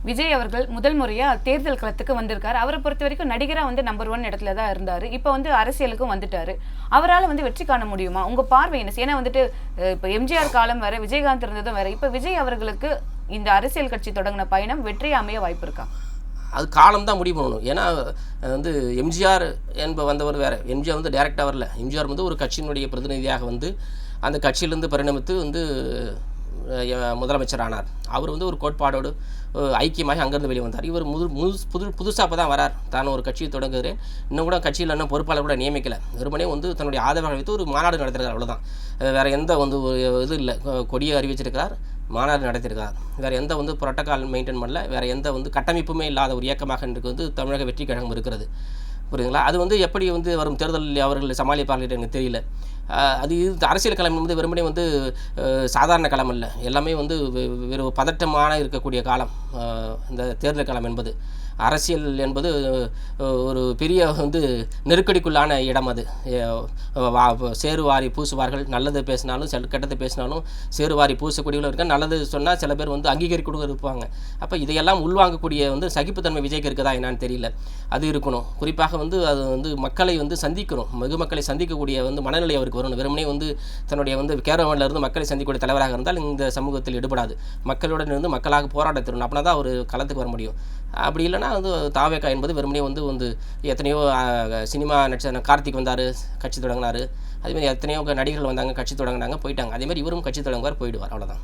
விஜய் அவர்கள் முதல் முறையா தேர்தல் களத்துக்கு வந்திருக்காரு. அவரை பொறுத்த வரைக்கும் நடிகரா வந்து நம்பர் 1 இடத்துல தான் இருந்தாரு. இப்போ வந்து அரசியலுக்கும் வந்துட்டாரு. அவரால் வந்து வெற்றி காண முடியுமா? உங்க பார்வை என்ன? ஏன்னா வந்துட்டு இப்போ எம்ஜிஆர் காலம் வேற, விஜயகாந்த் இருந்ததும் வேற. இப்போ விஜய் அவர்களுக்கு இந்த அரசியல் கட்சி தொடங்கின பயணம் வெற்றி அமைய வாய்ப்பு இருக்கா? அது காலம் தான் முடிவு பண்ணணும். ஏன்னா வந்து எம்ஜிஆர் வந்தவர் வேறு. எம்ஜிஆர் வந்து டைரெக்டாக வரல. எம்ஜிஆர் வந்து ஒரு கட்சியினுடைய பிரதிநிதியாக வந்து அந்த கட்சியிலேருந்து பரிணமித்து வந்து முதலமைச்சர் ஆனார். அவர் வந்து ஒரு கோட்பாடோடு ஐக்கியமாக அங்கேருந்து வெளியே வந்தார். இவர் புதுசாக அப்போ தான் வரார். தான் ஒரு கட்சியை தொடங்குகிறேன், இன்னும் கூட கட்சியில் இன்னும் பொறுப்பாளர் கூட நியமிக்கலை. வெறுமனே வந்து தன்னுடைய ஆதரவாக வைத்து ஒரு மாநாடு நடத்திருக்கார், அவ்வளோதான். வேறு எந்த வந்து இது இல்லை. கொடியை அறிவிச்சிருக்கிறார், மாநாடு நடத்தியிருக்கார். வேறு எந்த வந்து புரோட்டோகால் மெயின்டைன் பண்ணல. வேறு எந்த வந்து கட்டமைப்புமே இல்லாத ஒரு இயக்கமாக இன்றைக்கு வந்து தமிழக வெற்றி கழகம் இருக்கிறது. புரியுதுங்களா? அது வந்து எப்படி வந்து வரும் தேர்தலில் அவர்கள் சமாளிப்பார்கள் எனக்கு தெரியல. அது அரசியல் களம் வந்து வெறுமனே வந்து சாதாரண களம் இல்லை. எல்லாமே வந்து வெறும் பதட்டமான இருக்கக்கூடிய காலம் இந்த தேர்தல் களம் என்பது. அரசியல் என்பது ஒரு பெரிய வந்து நெருக்கடிக்குள்ளான இடம். அது சேருவாரி பூசுவார்கள். நல்லது பேசினாலும் கெட்டது பேசினாலும் சேருவாரி பூசக்கூடியவர்களும் இருக்க, நல்லது சொன்னால் சில பேர் வந்து அங்கீகரிக்கூட இருப்பாங்க. அப்போ இதையெல்லாம் உள்வாங்கக்கூடிய வந்து சகிப்புத்தன்மை விஜய்க்கு இருக்குதா என்னான்னு தெரியல. அது இருக்கணும். குறிப்பாக வந்து அது வந்து மக்களை வந்து சந்திக்கணும். மக்களை சந்திக்கக்கூடிய வந்து மனநிலை அவருக்கு வரணும். வெறுமனே வந்து தன்னுடைய வந்து கேரவனில் இருந்து மக்களை சந்திக்கக்கூடிய தலைவராக இருந்தால் இந்த சமூகத்தில் ஈடுபடாது. மக்களுடன் இருந்து மக்களாக போராட தரணும். அப்படின்னா தான் ஒரு களத்துக்கு வர முடியும். அப்படி இல்லைனா வந்து தாவேகா என்பது வெறுமனே வந்து எத்தனையோ சினிமா நடிச்ச கார்த்திக் வந்தார், கட்சி தொடங்கினார். அதேமாதிரி எத்தனையோ நடிகர்கள் வந்தாங்க, கட்சி தொடங்கினாங்க, போயிட்டாங்க. அதேமாதிரி இவரும் கட்சி தொடங்குவார், போயிடுவார், அவ்வளோதான்.